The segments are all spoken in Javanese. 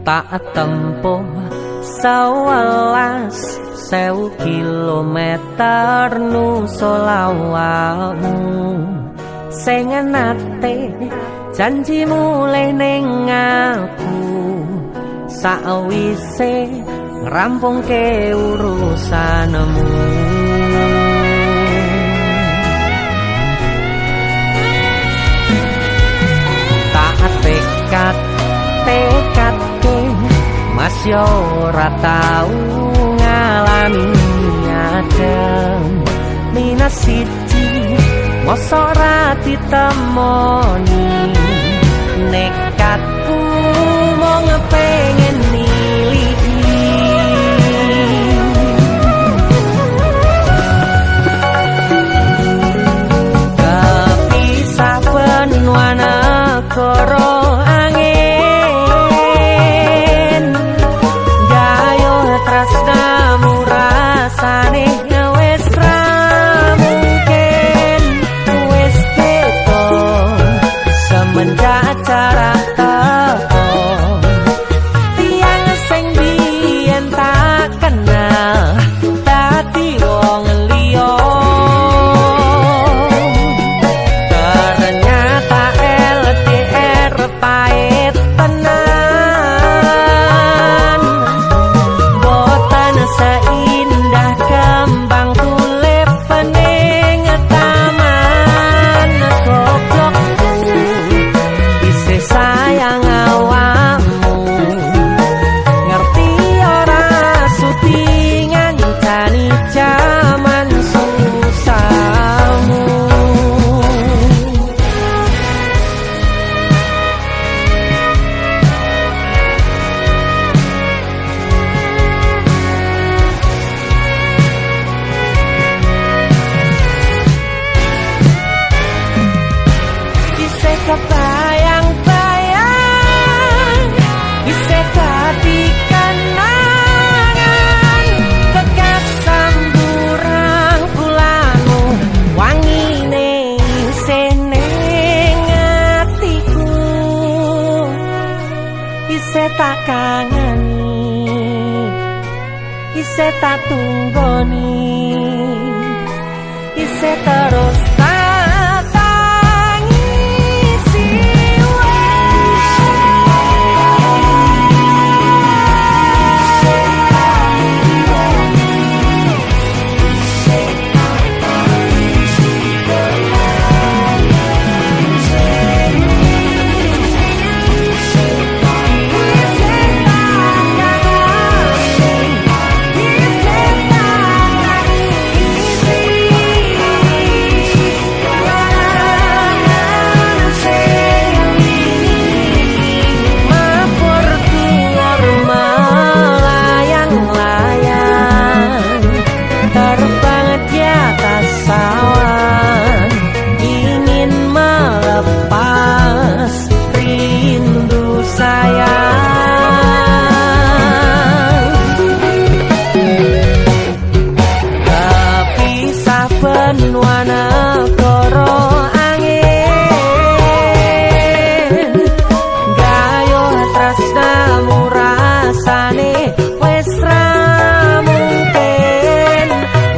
tak tempuh 11.000 kilometer nusolawakmu sing nate janji mulih ning aku sawise ngrampungke urusanmu tak tekadke mas yo ora tau ngalami adem minus siji mosok ra ditemoni nekatku mau ngepengen milih kepisah benua negara angin gayo tresnamu rasane wis ra mungkin wis beda semenjak jarak teko tiang sing biyen tak kenal dadi wong liya ternyata LDR pahit tenan boten seindah kembang tulip pening taman goblokku isih sayang awakmu ngerti ora sudi ngancani jaman susahmu isih kebayang-bayang isih dadi kenangan bekas samburang bulanmu wangine isih ning atiku isih tak kangeni isih tak tunggoni isih terus tak tangisi benua negara angin gayo tresnamu rasane wis ra mungkin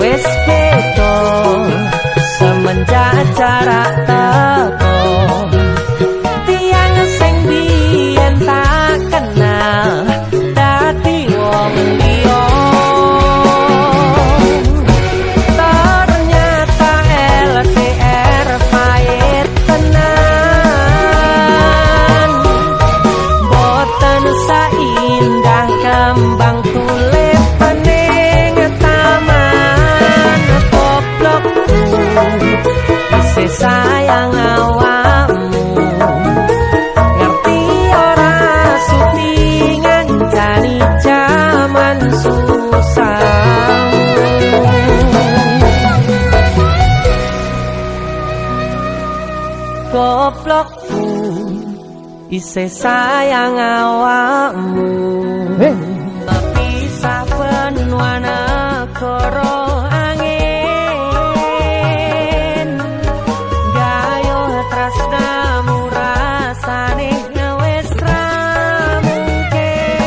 wis beda semenjak jarak teko tiang sing biyen tak kenal dadi wong liya LDR pahit tenan boten saindah kembang tulip pening taman goblokku isih sayang awakmu ngerti ora sudi ngancani jaman susahmu goblokku isih sayang awakmu pisah benua negara angin gayo tresnamu rasane wis ra mungkin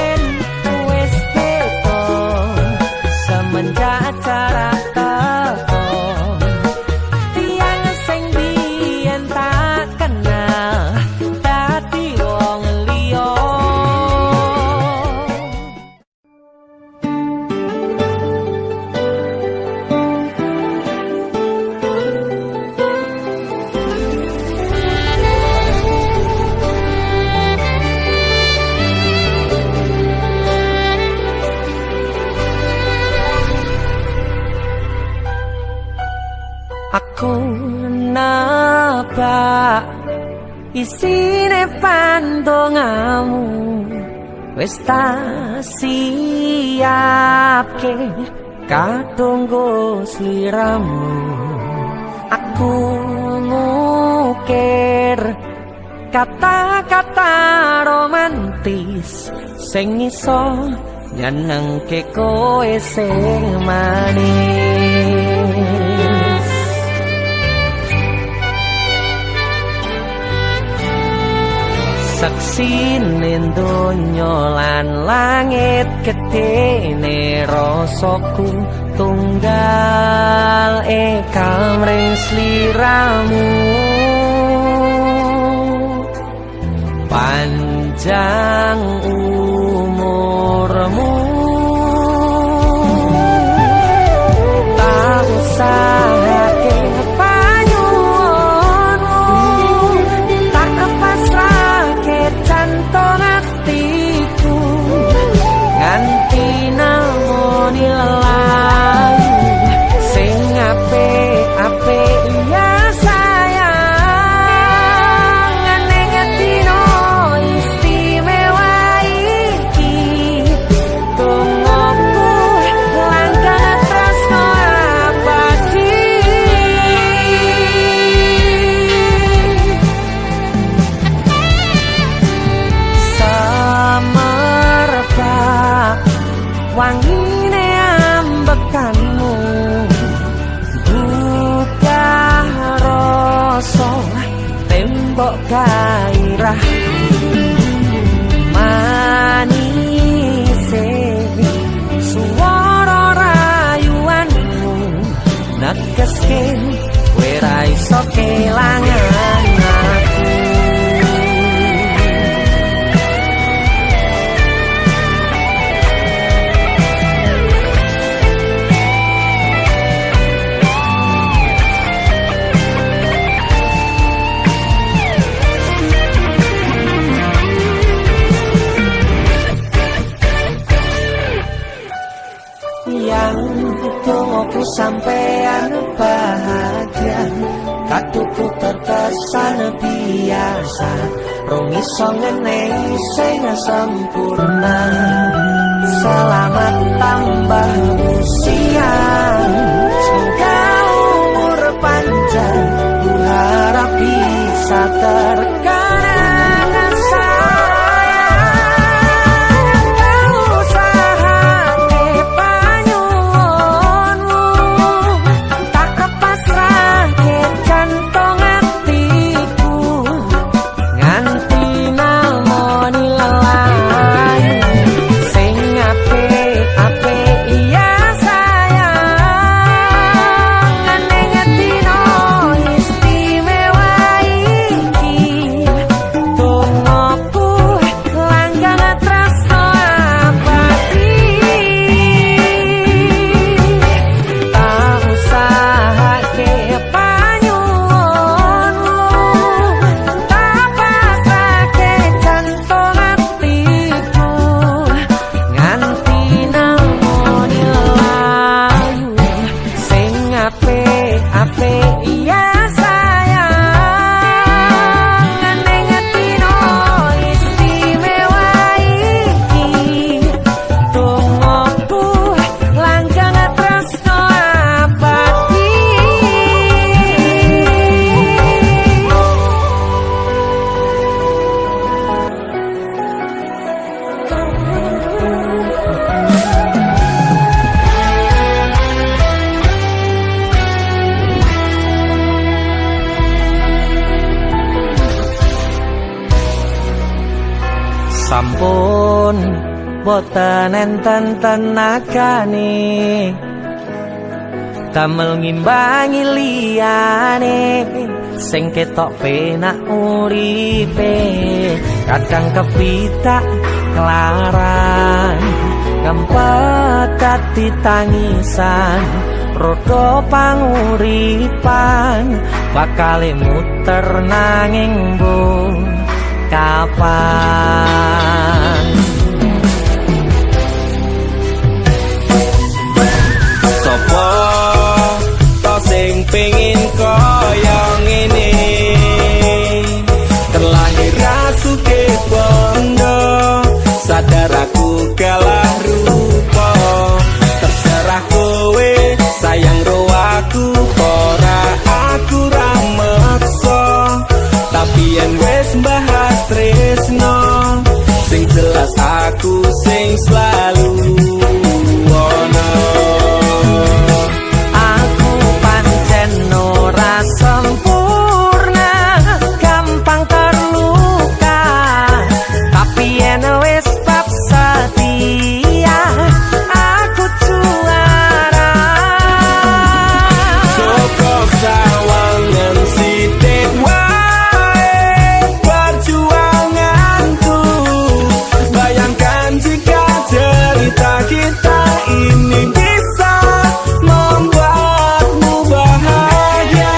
isine pandongamu wis tak siapke kadunggo sliramu. Aku ngukir kata-kata romantis sing iso nyenengke kowe sing manis. Saksine donya lan langit gedene rasaku tunggal kamring sliramu. Panjang umurmu tak usahake panyuwunmu, tak pasrahke jantung atiku nganti namoni lelayu sing apik-apik ya wangine ambekanmu buka rasa tembok gairah manise suara rayuanmu negeske kowe ra iso kelangan aku. Tunggu sampean bahagia, katuku terkesan biasa, rong iso ngenehi sing sempurna. Selamat tambah usia, semoga umur panjang, ku harap bisa terkenang sayang. Gak usah hati panyuwunmu, tak pasrahke jantung hatiku nganti namoni lelayu sing apik-apik iya sayang. Neng dino istimewa iki tungguku langgang tresno abadi. Tak usahake panyuwunmu, tak pasrahke jantung hatiku nganti namoni lelayu sing apik-apik iya sayang. Neng dino istimewa iki tungguku langgang tresno abadi. Sampun boten enten tenagane damel ngimbangi liyane sing ketok penak uripe. Kadang kepitak kelaran kempet dadi tangisan, rodo panguripan bakal muter nanging mbok kapan. Sopo to sing pengin koyo ngene, sadar aku kalah rupa. Terserah kowe sayang ro aku ora aku ra maksa. Tapi yen wis bahas tresno sing jelas aku sing selalu ono. Aku pancen ora sempurna, gampang terluka. Tapi yen wis bab setia, aku juara. Cukup sawangan sithik wae perjuanganku. Bayangkan jika cerita kita ini bisa membuatmu bahagia.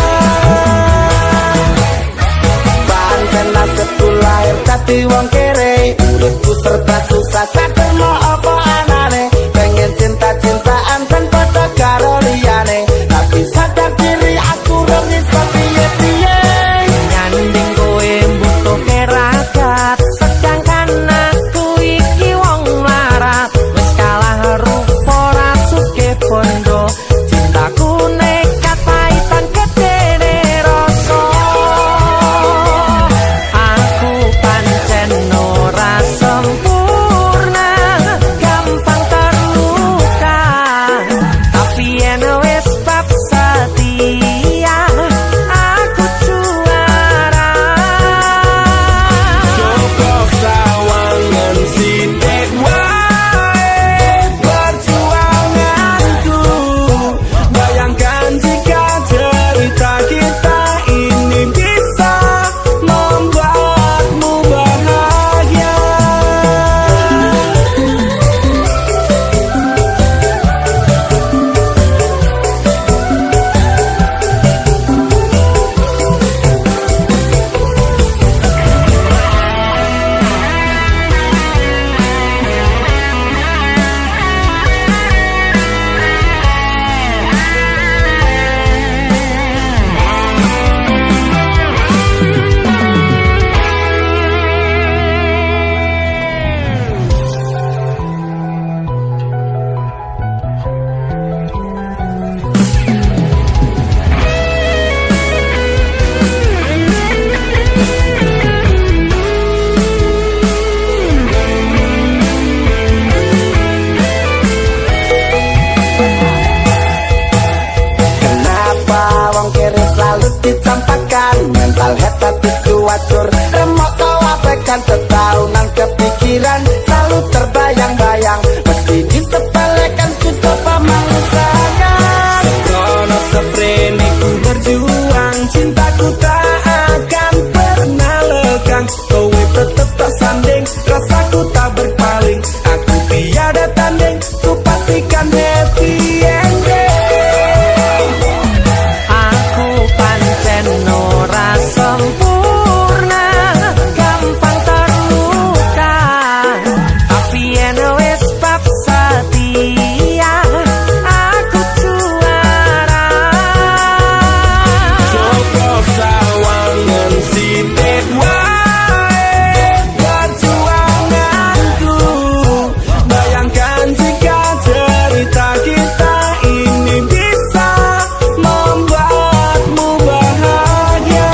Pancen nasibku lahir dadi wong kere, uripku serba susah saterno apa anane. Pengen cinta-cintaan tanpa karo liyane, tapi sadar diri aku ora bisa piye-piye. Nyanding kowe mbutuhke ragat, sedangkan aku iki wong larat. Wis kalah rupa rasuke bondo, cintaku nekat paitan gedene rasa. Aku pancen ora sempurna, gampang terluka. Tapi yen wis bab setia, aku juara. Cukup sawangan sithik wae perjuanganku. Bayangkan jika cerita kita ini bisa membuatmu bahagia. Kenapa wong kiri selalu dicampakkan? Mental head tapi kuacur, remok kau abaikan. Setaunan kepikiran selalu terbayang-bayang, mesti disepelekan ku coba mengusahakan. Krono seprene ku berjuang, cintaku tak akan pernah lekang. Kowe tetep tak sanding, rasaku tak berpaling. Aku tiada tanding, ku pastikan happy ending. Aku pancen ora sempurna, gampang terluka. Tapi yen wis bab setia, aku juara. Cukup sawangan sithik wae perjuanganku. Bayangkan jika cerita kita ini bisa membuatmu bahagia.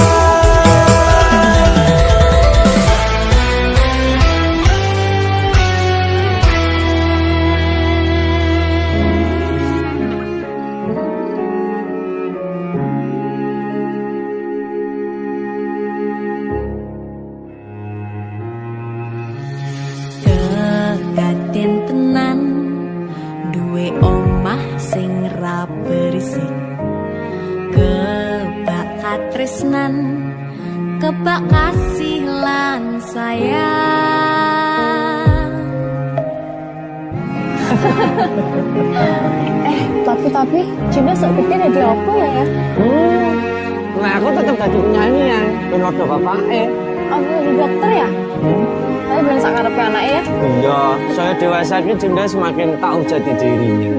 Kegaten tenan duwe omah sing ra berisik, kebak katresnan, kebak kasih lan sayang. Tapi Juna seperti ada apa ya? Nah aku tetap jadi penyanyi ya, bener do bapaknya. Aku jadi dokter ya? Tapi belum sakarepe anaknya ya? Iya, saya dewasa ini Junda semakin tahu jati dirinya.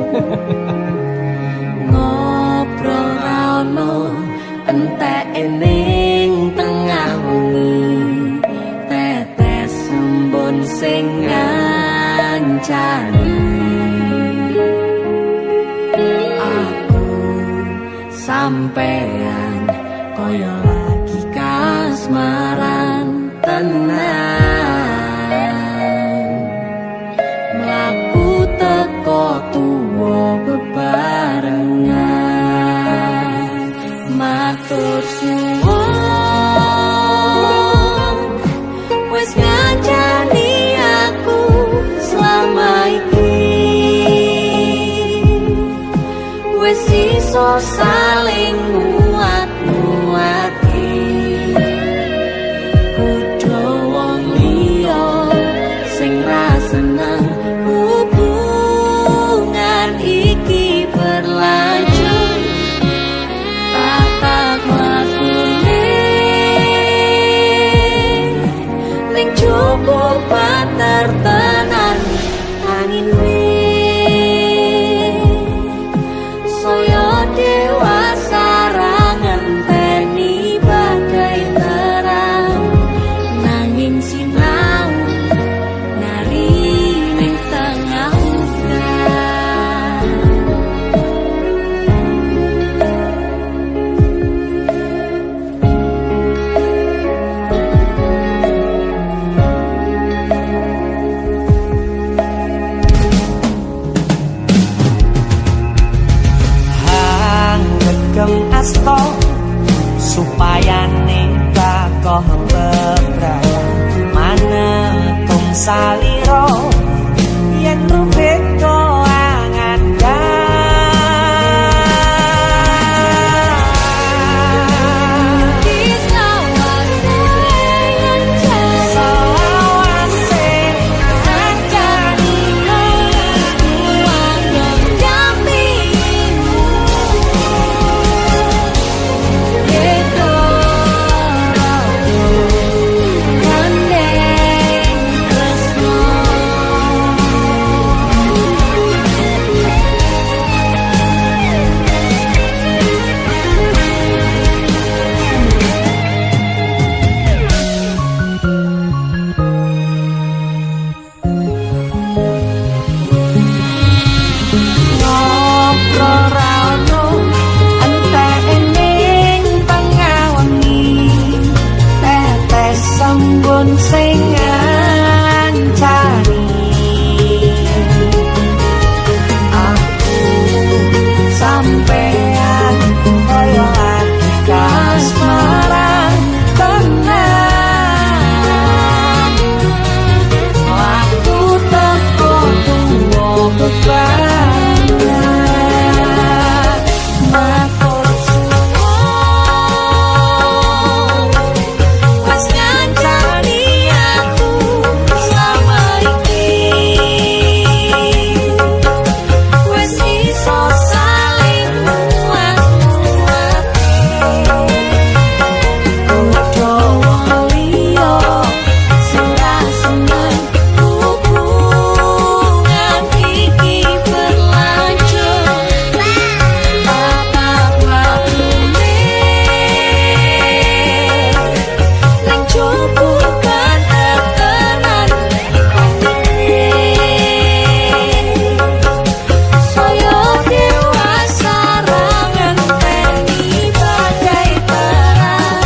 Ngobrol rano entek ening tengah wengi, tetes embun sing ngancani aku sampean koyo lagi kasmaran tenan mlaku teko tuwa bebarengan matur suwun wis ngancani aku selama iki wis iso saling muat-muati kudu wong liya sing ra seneng hubungan iki berlanjut tak mlakune ning cukup pater tenan angin saya dewasa ngenteni badai terang nanging sinau nari ning tengah udan Gem asto supaya nikah koh bebrang manetung saliro yen rubek koangan sing ngancani aku sampean koyo lagi kasmaran tenan aku teko tuwa bebarengan matur suwun wis ngancani aku selama iki wis iso saling muat-muati kudu wong liya sing ra seneng hubungan iki berlanjut tatap wakune ning cukup tenan saya dewasa ngenteni badai terang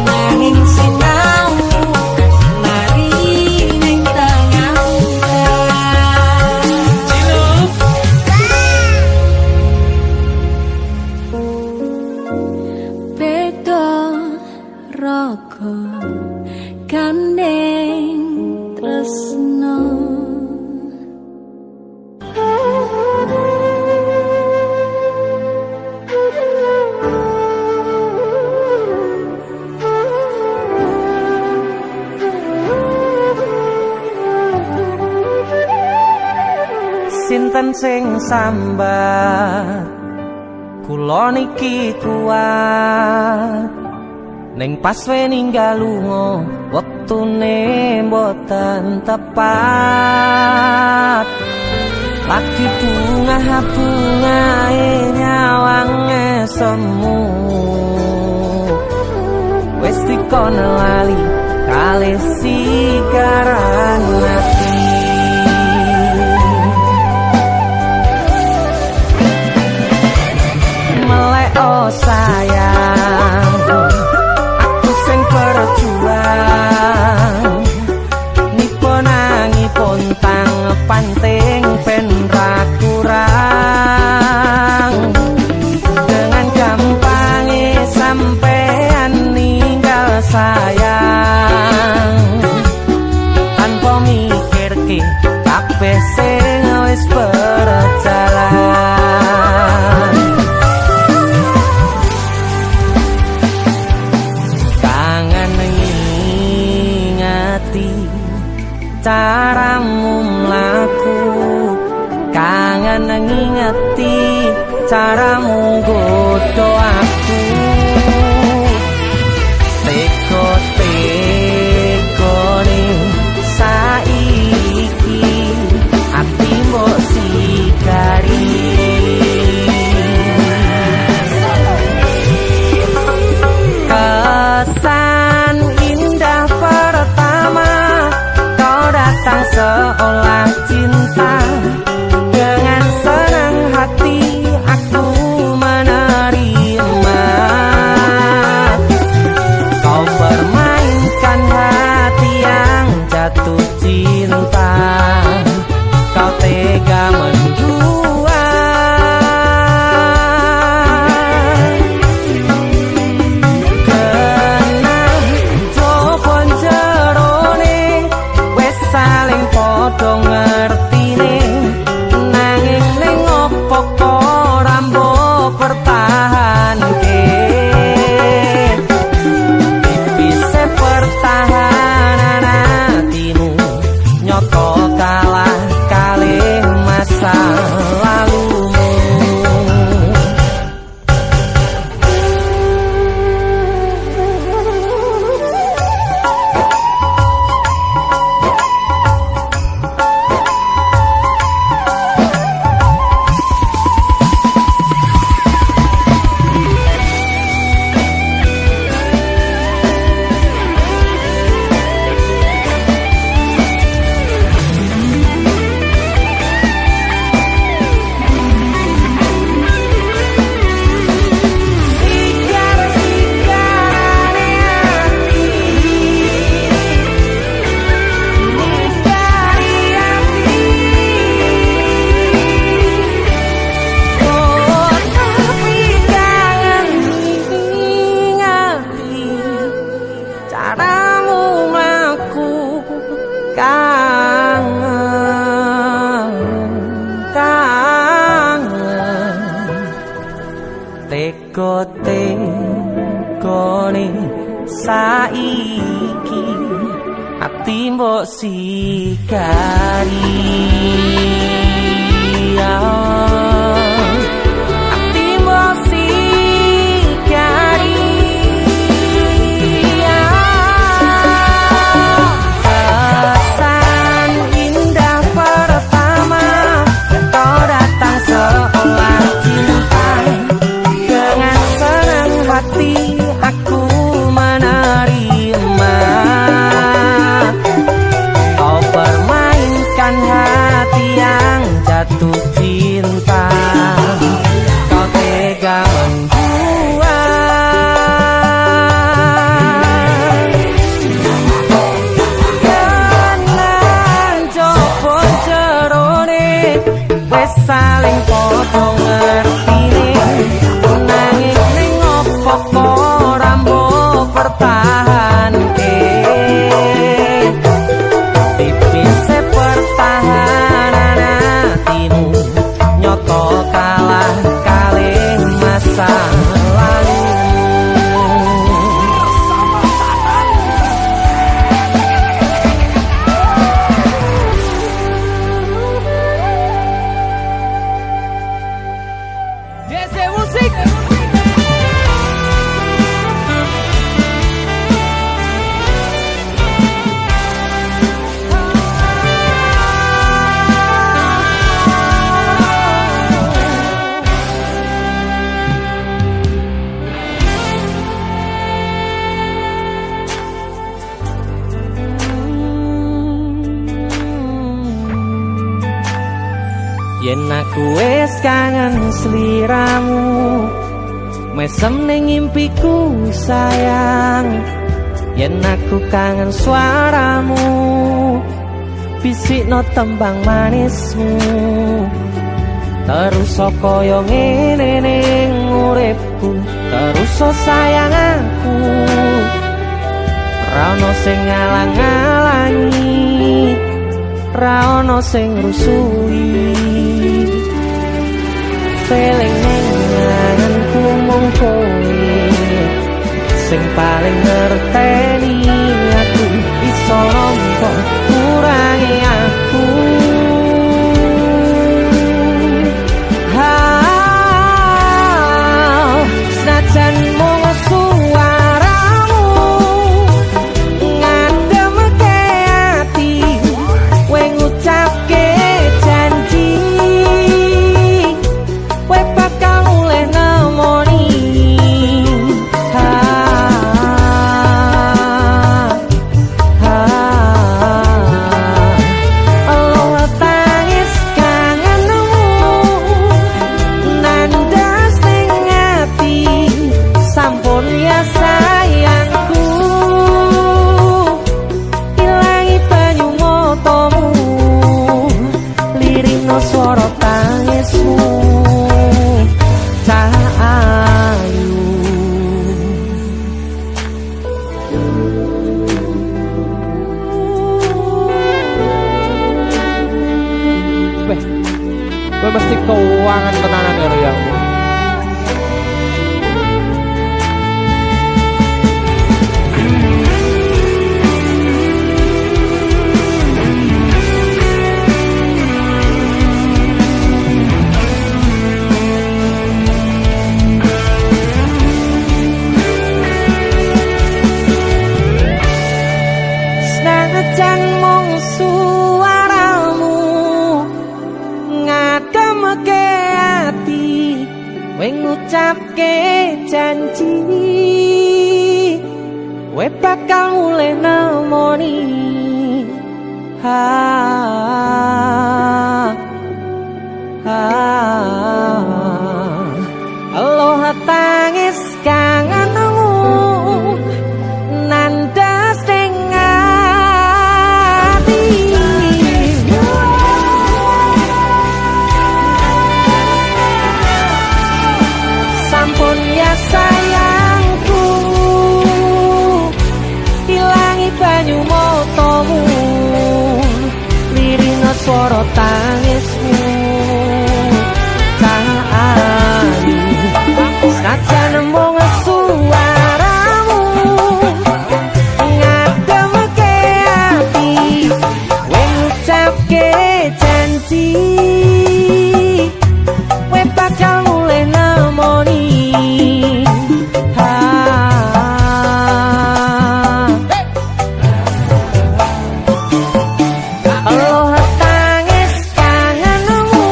nanging sinau nari ning tengah beda raga gandeng tresno sinten sing sambat kula niki kuat ning pas ninggal lunga wektune mboten tepat lagi bunga-bungae nyawange semu wis dikono lali kalih sigaran ati ngelakake kabeh sing wis berjalan. Kangen ngingati caramu mlaku, kangen ngingati caramu nggodho aku. Teko-tekone saiki ati mbok sikari. Kesan indah pertama kau datang seolah cinta. Dengan senang hati aku menerima. Kau permainkan hati yang jatuh cinta. Kau tega mendua. Kena jopon jerone wes saling podo ngertine. Nanging ning opo kok rambo pertahanke. Tipise pertahanan hatimu nyoto kalah kalih masa lalumu. Caramu mlaku kangen, kangen. Teko-tekone saiki ati mbok sikari. Ati mbok sikari. Kesan indah pertama kau datang seolah cinta. Dengan senang hati aku menerima. Kau permainkan hati yang jatuh cinta. Kau tega membuat. Kenang jopon jerone wes saling podo ngertine. Nanging ning opo kok rambo pertahanke. Tipise pertahanan hatimu nyoto kalah kalih masa lalu. DC Musik. Yen aku wis kangen sliramu, mesem ning impiku sayang. Yen aku kangen suaramu, bisikno tembang manismu. Terus kaya ngene ning uripku, terus sayang aku. Ra ono sing ngalang-alangi ra ono sing rusui. Feeling ning anganku mung kowe sing paling ngerteni aku, iso rompo kurangi aku. Senajan mung suaramu ngademke ati, kowe ngucapke janji kowe bakal mulih nemoni. Allah tangis kangenmu nandas ning ati, sampun ya sayangku, ilangi banyu matamu, lirino swara tangismu, Cahayu. Gue mesti keuangan tenanan ya Riang. Senajan mung suaramu ngademke ati, kowe ngucapke janji kowe bakal mulih nemoni. Allah tangis kangenmu nandas ning ati, sampun ya sayangku, ilangi banyu matamu, lirino swara tangismu, Cahayu. Senajan mung suaramu ngademke ati, kowe ngucapke janji kowe bakal mulih nemoni. Allah tangis kangenmu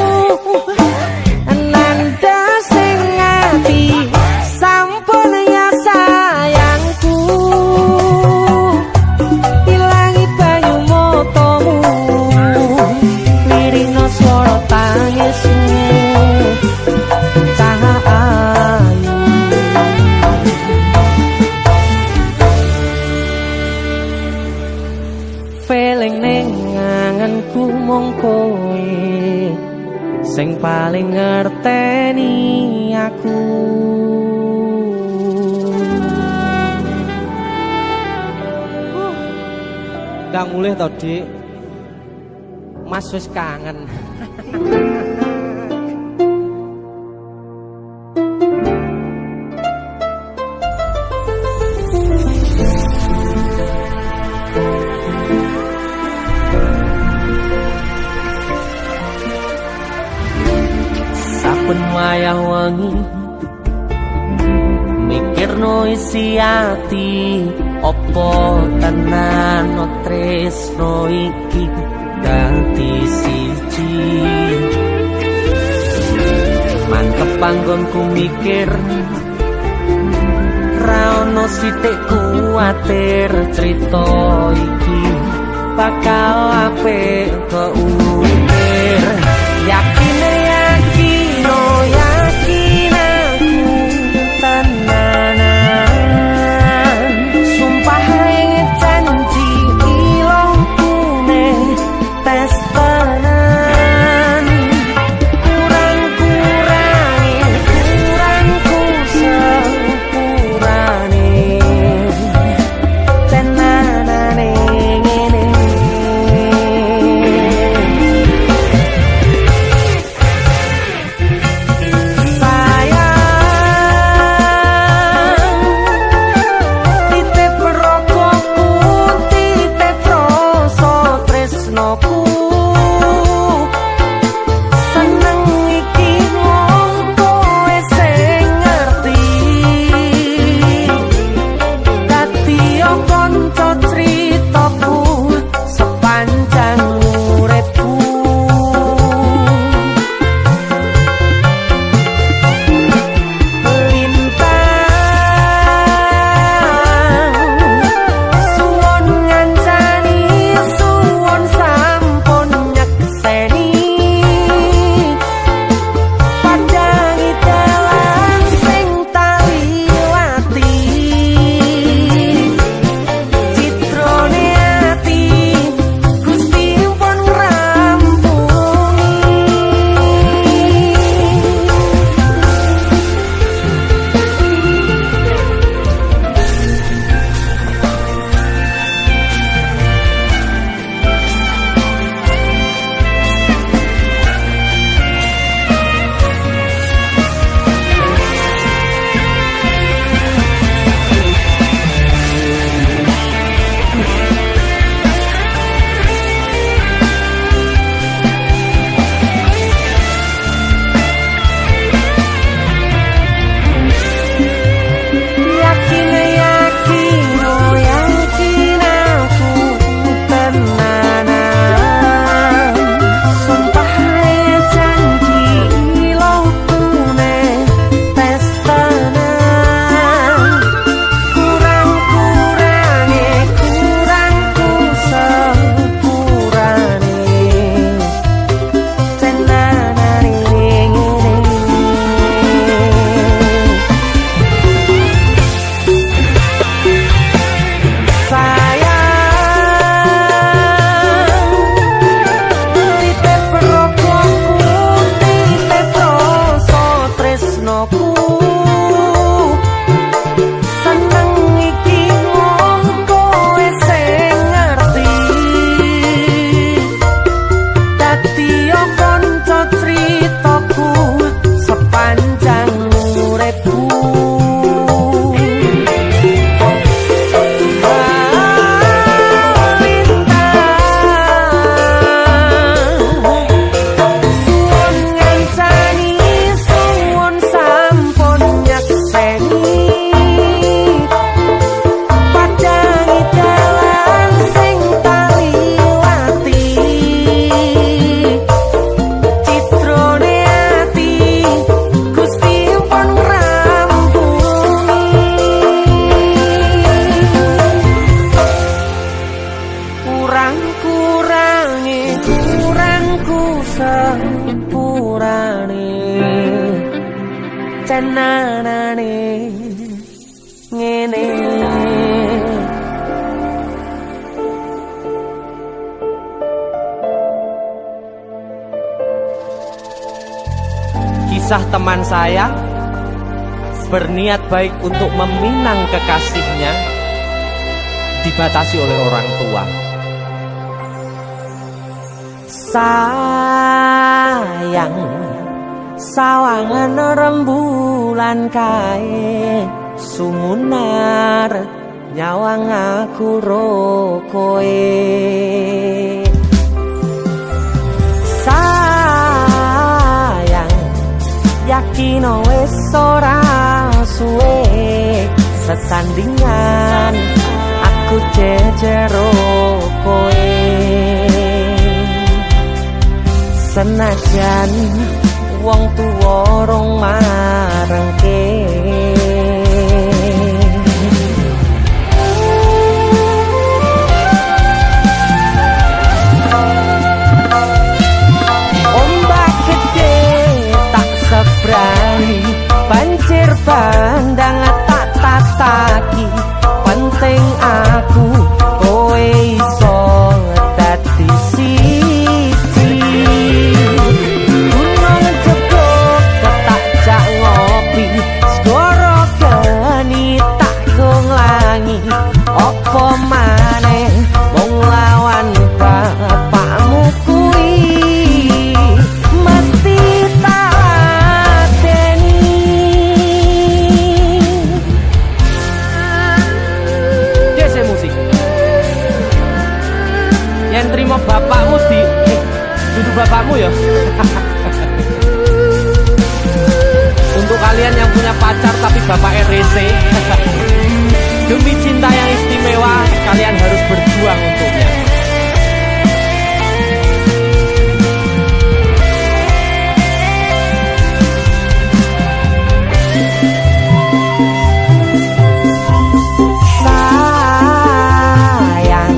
nandas ning ati, sampun ya sayangku, ilangi banyu matamu, lirino swara tangismu, Cahayu. Feeling ning anganku mung kowe sing paling ngerteni aku. Gak mulih to, Dik. Mas wis kangen. Saben wayah wengi mikirno isi ati, opo tenan tresno iki dadi siji. Mantep panggonku mikir ra ono sithik kuwatir, crita iki bakal apik keukir. Yakin aku tenanan, sumpah ing janji ilongkune tes tenan. Kurangku sepurane tenanane ngene. cenanane ngene. Kisah teman saya berniat baik untuk meminang kekasihnya dibatasi oleh orang tua. Sayang, sawangan rembulan kae sumunar nyawang aku rokoe. Sayang, yakin wis ora suwe sesandingan aku jejero koe. Senajan wong tuwa rong marengke, ombak gede tak sebrani, banjir bandang tak tataki. Penting aku kowe iso dadi siji. Gunung Jogok tak jak ngopi, segoro geni tak gonglangi. Apa maneh mung lawan bapakmu kuwi, mesti tak lateni. Dese musik yang terima bapakmu di duduk bapakmu ya. Untuk kalian yang punya pacar tapi bapak RC, demi cinta yang istimewa kalian harus berjuang untuknya. Sayang,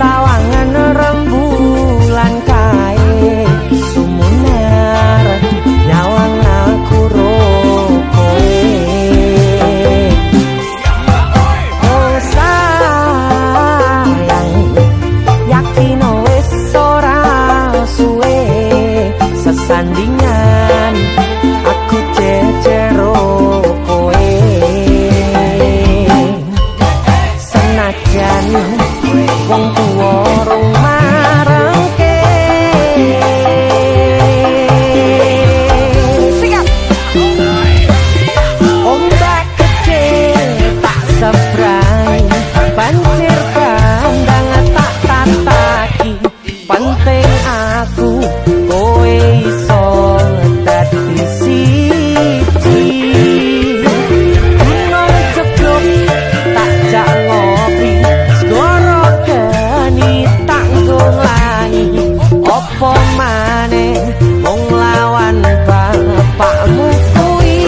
sawangan rembulan kae sumunar nyawang aku rokoe. Oh sayang, yakin wis ora suwe sesandingan aku jejero koe. Senajan wong tuwa rong marengke, ombak gede tak sebrang, banjir bandang tak tataki. Penting aku kowe iso dadi siji. Gunung Jogok tak jak ngopi, segoro geni tak gonglangi. Apa maneh mung lawan bapakmu kuwi.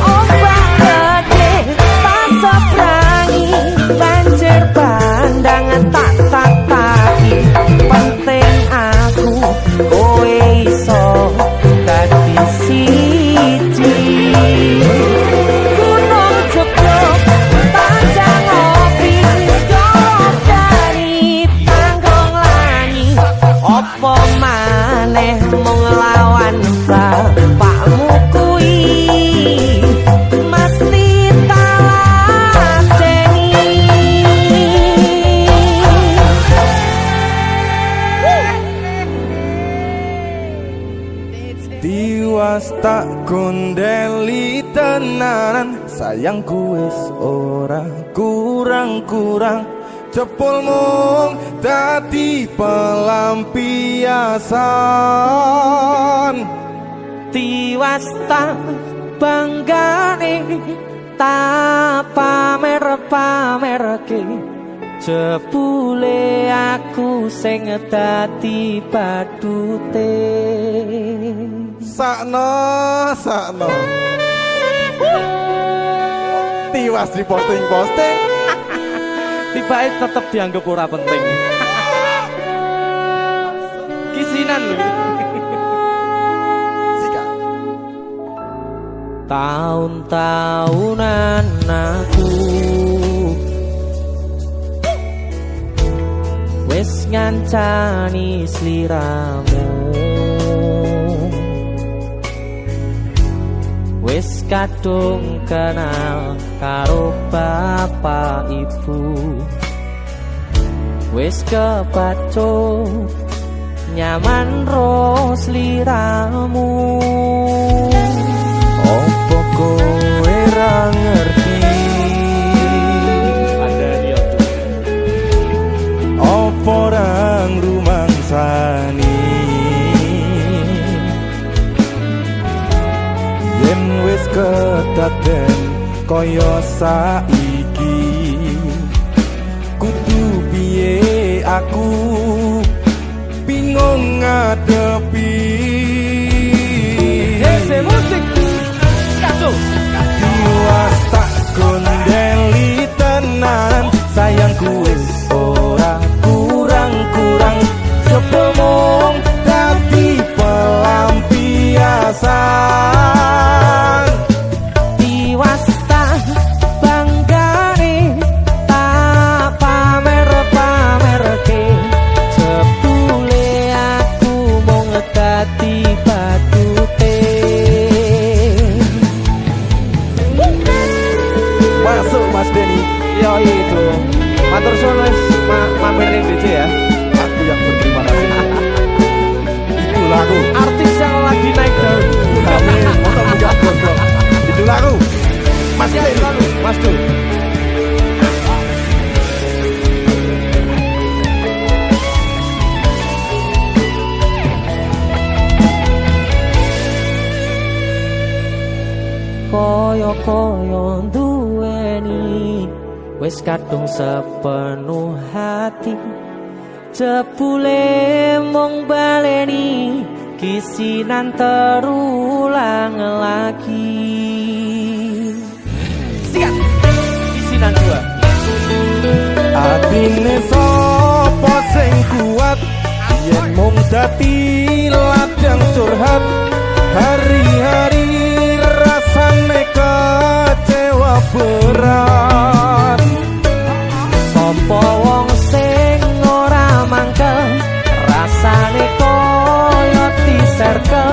Ombak gede tak sebrangi, banjir bandang tak tataki. Penting aku kowe iso dadi siji. Gunung Jogok tak jak ngopi, segoro geni tanggung langi. Apa maneh mung lawan bapakmu kuwi, mesti tak lateni. Tiwas tak kondeli tenanan, sayangku wis ora kurang-kurang. Cepul mung dadi pelampiasan. Tiwas tak banggane, tak pamer-pamerke. Jebule aku sing dadi badute. Sakno tiwas di posting-posting, Tibake tetep dianggap ora penting. Kisinan lho. Sika Tahun-tahunan aku wis ngancani sliramu, wis kadung kenal karo bapak ibu, wis kepacut nyaman ro sliramu. Opo kowe ra ngerti, opo rang rumangsani, yen wis kedaden kaya saiki, kudu piye aku bingung ngadepi. Hei, musik kacau. Tiwas tak gondeli tenan, sayangku wis ora kurang-kurang, sepemong dadi pelampiasan. Tiwas tak banggane, tak pamer-pamerke, jebule aku mung dadi badute. Masuk Mas Denny. Yo itu matur suwun wis mampir ning DJ ya. Aku yang berterima kasih. Itu lagu. Artis yang lagi naik daun. Kami untuk menjawab gondok. Itu lagu. Mas Denny. Mas Du. Koyo-koyo duweni wis kadung sepenuh hati, jebule mung baleni kisinan terulang lagi. Sikat kisinan dua. Atine sapa sing kuat, yen mung dadi ladang curhat, hari-hari rasane kecewa berat. Sopo wong sing ora mangkel, rasane koyo diserkel,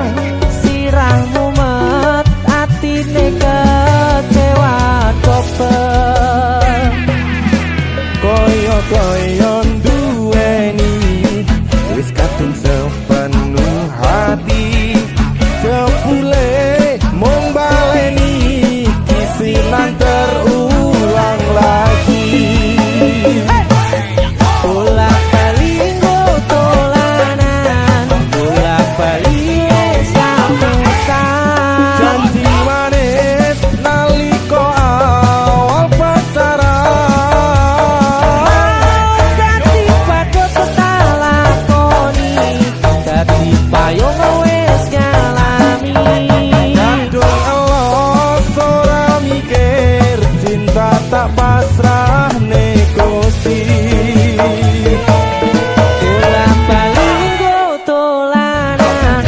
sirahmu met atine kecewa dobel. Koyo-koyo duweni wis kadung sepenuh hati, jebule mung baleni kisinan terulang lagi. Bolak-balik tolanan, bolak-balik samusan. Janji manis nalika awal pacaran, Dadi padha tak lakoni, dadi payung wis ngalami. kadung elos ora mikir, cinta tak pasrah negosi. Bolak-balik tolanan,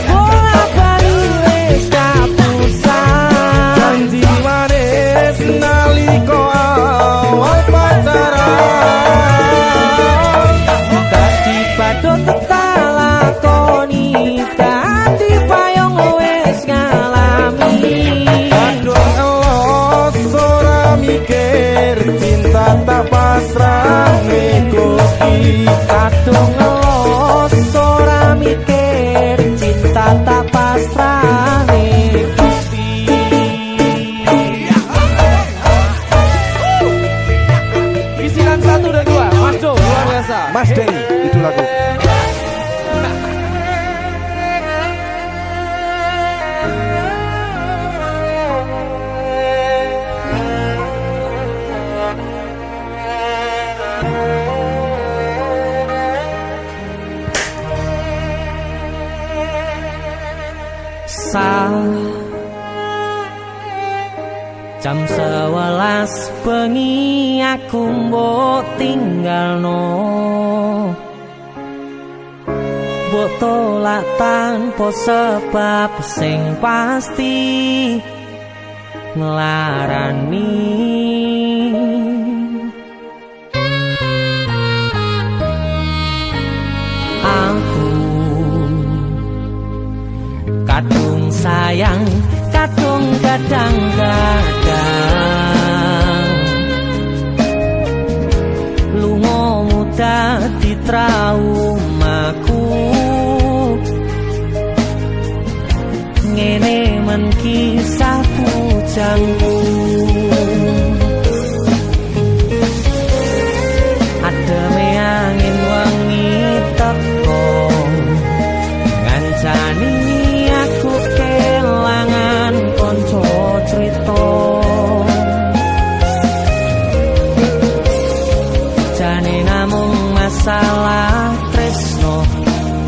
bolak-balik wis kapusan. Janji manis nalika awal pacaran, Dadi padha tak lakoni, dadi payung wis ngalami. kadung elos ora mikir, cinta tak pasrah negosi. Kadung ngelos ora mikir, cinta tak pasrah ning Gusti. Kisinan 1 dan 2, Mas Jo, luar biasa. Mas Denny, itu lagu. Jam 11 bengi aku mbok tinggalno, mbok tolak tanpa sebab sing pasti. nglarani aku kadung sayang kadung kadang-kadang lunga dadi traumaku ngene men kisah bujangku ademe angin wangi teko ngancani aku kelangan konco crita jane namung masalah tresno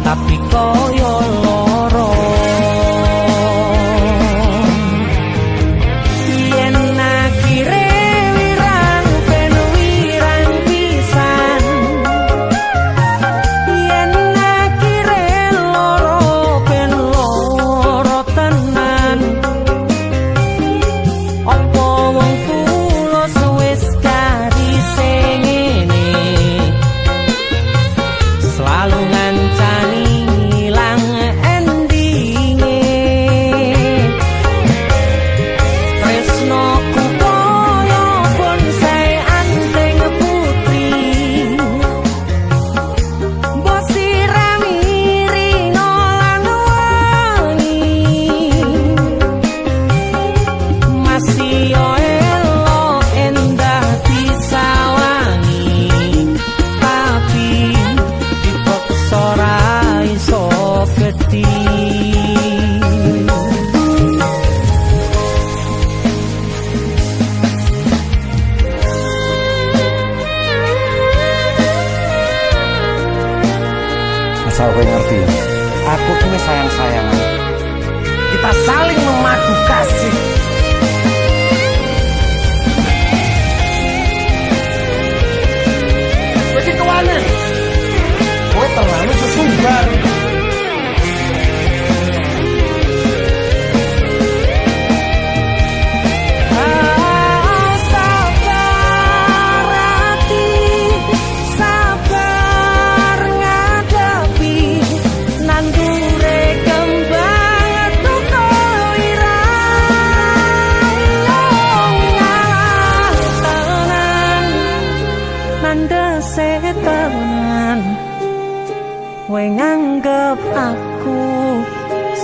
tapi koyo loro yen akhire wirang ben wirang pisan yen akhire loro ben loro tenan opo wong tulus wis karise ngene selalu ngancani ilang endinge tresnoku koyo bonsai anteng putri mbok sirami rino lan wangi masih yo elo endah disawangi tapi dipaksa ora iso gedhi Asal kowe ngerti ya, aku kini sayang-sayangan. Kita saling memadu kasih. Begitu aneh. Kowe terlalu sesumbar. sabar hati sabar ngadepi nandure kembang tuko irang tenan nandese tenan kowe nganggep aku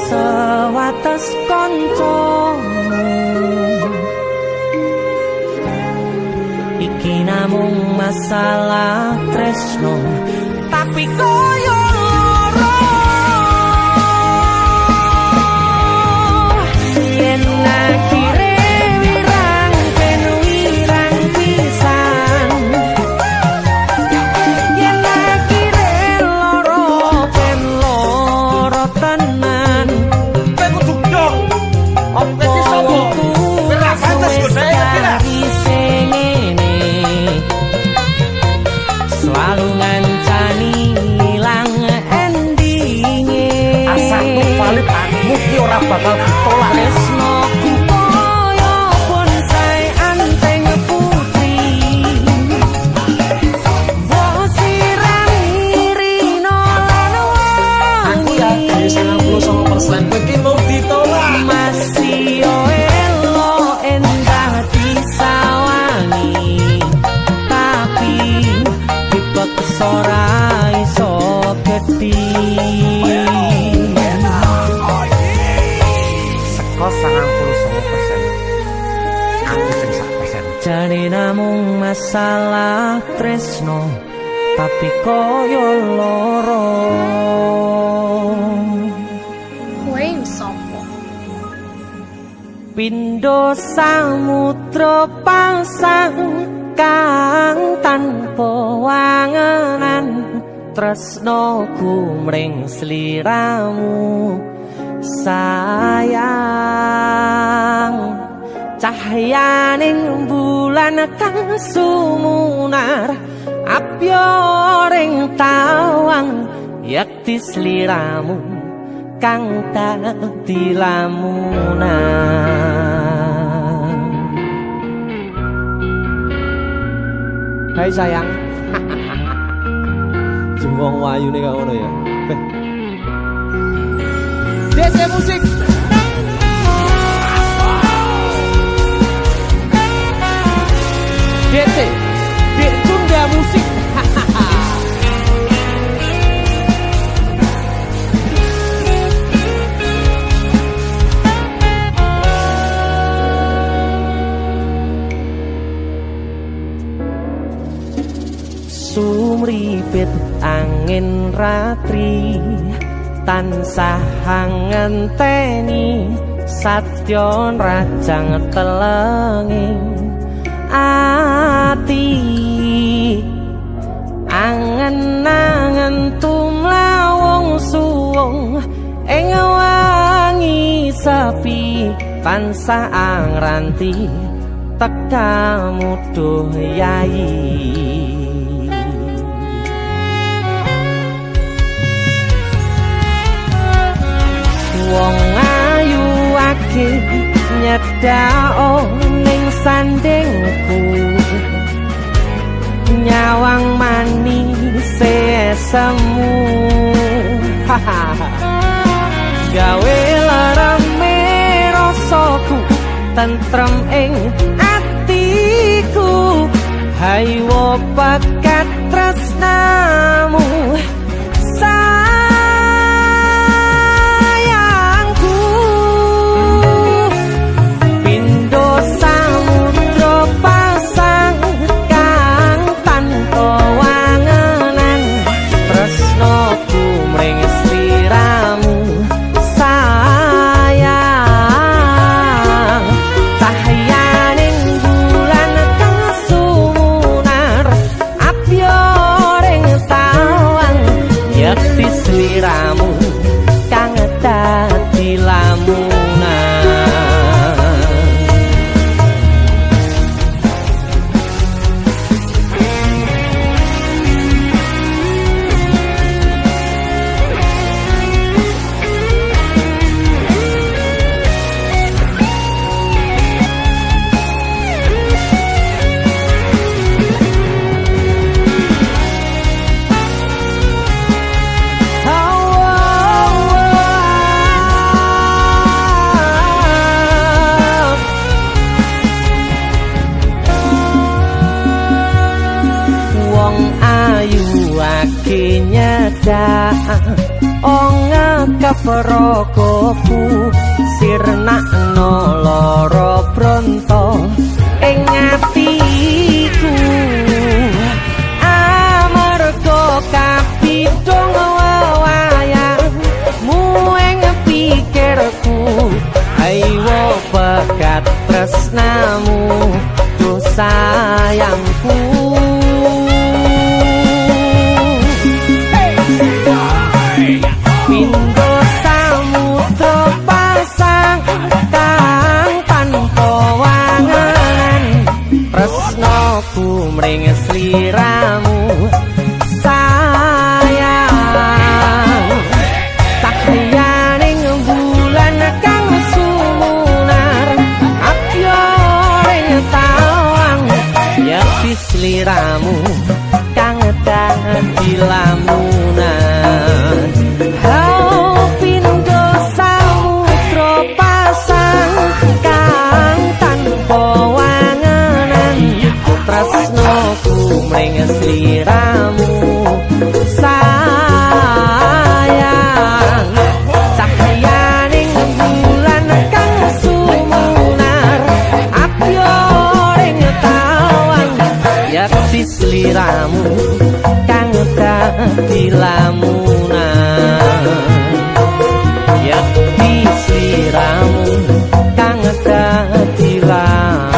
sewates kancamu iki namung masalah tresno tapi koyo loro yen akhire wirang ben wirang pisan yen akhire loro ben loro tenan Kowe kudu dong. opo Iki sapa? Ora pantes godhae kira. selalu ngancani ilang endinge Asakku valid aku ki ora bakal ditolak. tresnoku koyo bonsai anteng putri mbok sirami rino lan Aku yakin 99% kowe iki mau ditolak. masih yo elo endah disawangi tapi dipaksa ora iso gedhi Seko 99%. Aku sing 1%. jane namung masalah tresno tapi koyo loro Kowe sopo? Pindho samudra pasang kang tanpa wangenan tresnoku mring sliramu sayang cahyaning bulan kang sumunar apyoring tawang yakti sliramu kang dadi lamunan Hai sayang. Jemong wayu nih kau ya. DC musik. DC, Dek Tunda musik. Sumripit angin ratri tansah ngenteni satyon rajang telenging ati angen-angen tumlawung suwung ing wangi sepi tansah angranti tekamu duh yayi. Wong ayu ake nyedao ning sandingku nyawang manis semu gawe larame rasaku tentrem ing atiku haywo bakat tresnamu sliramu kang dadi lamunan. Nyedak onga kaprokoku sirnakno lara bronto ing atiku amarga kapidhong wayangmu ing pikirku ayo bakat tresnamu duh sayangku. Pindho samudra pasang kang tanpa wanganan tresnaku mring sliramu sayang cahyaning bulan kang sumunar abyoring tawang yakti sliramu kang dadi lamunan. Pindho samudra pasang kang tanpa wanganan tresnaku mring sliramu sayang cahyaning bulan kang sumunar abyoring tawang yakti sliramu kang dadi lamunan. Yakti sliramu kang dadi lamunan.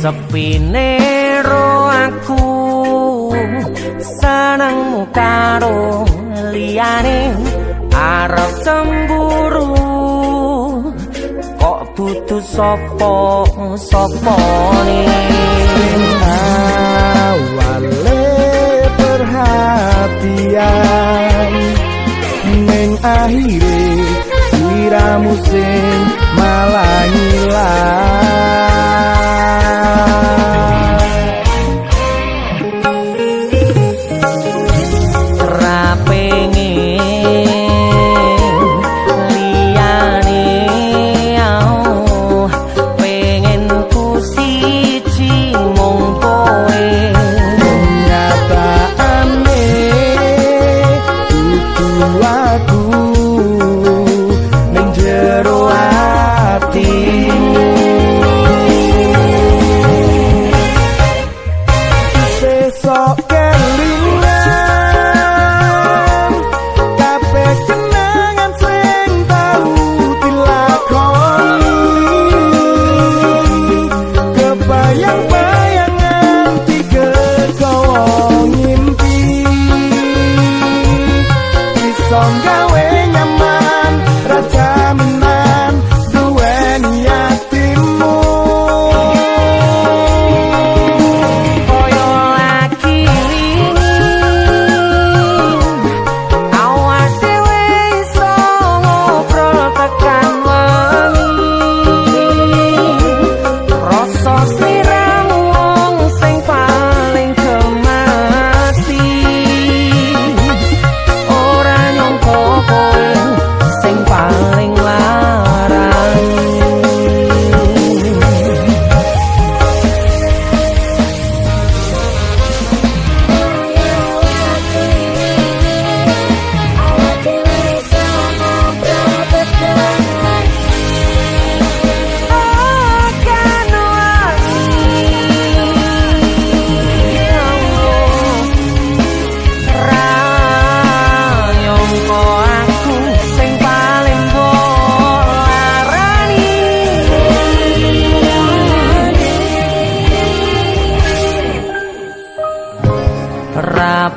Sepine ro aku senengmu karo liyane arep cemburu kok dudu sapa-sapane awale perhatian ning akhire siramu sing malah ngilang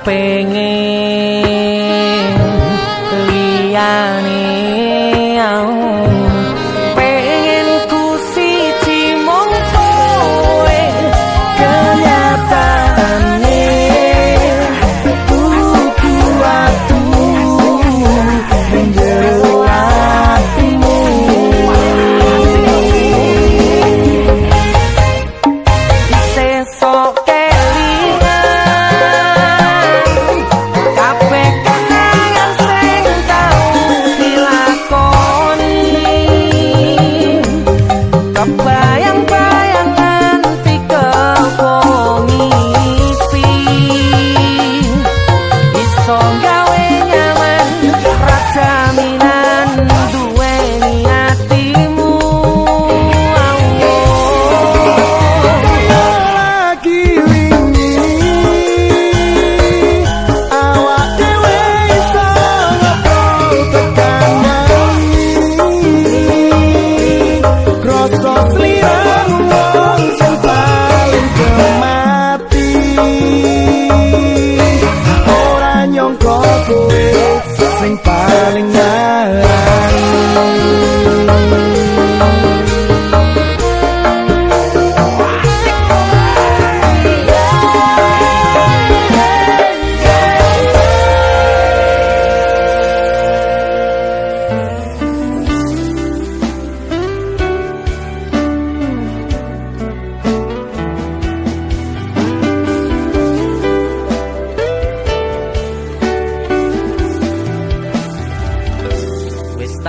pengen liyane pengen ku siji mung kowe kenyataane kudu atu menjero atimu sesok sing paling ngarang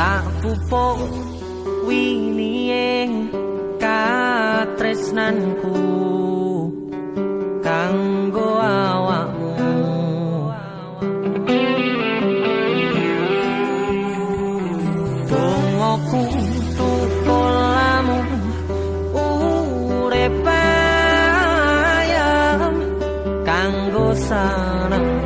tak pupuk winiyeng katresnanku kanggo awakmu dongoku tukulamu urip ayam kanggo saneng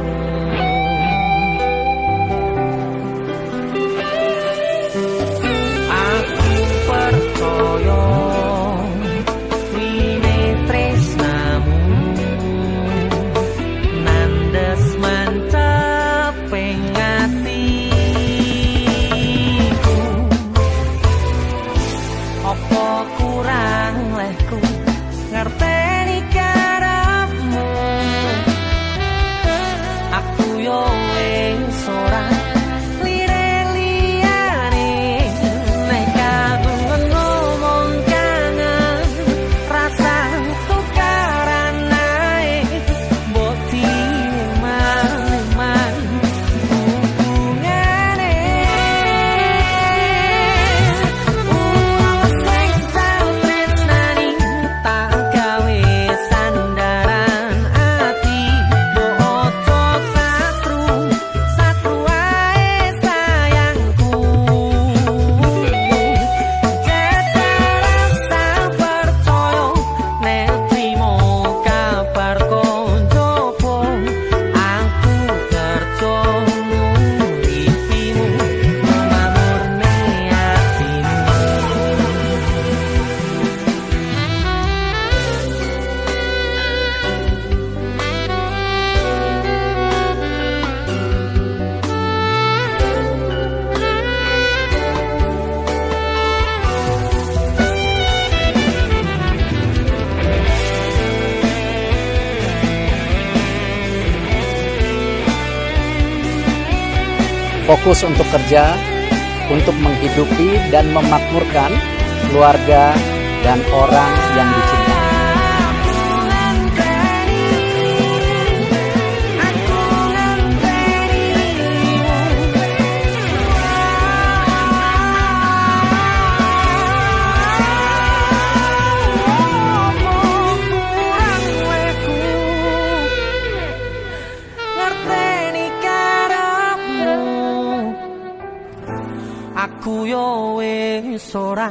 man fokus untuk kerja, untuk menghidupi dan memakmurkan keluarga dan orang yang dicintai. Aku yo wis ora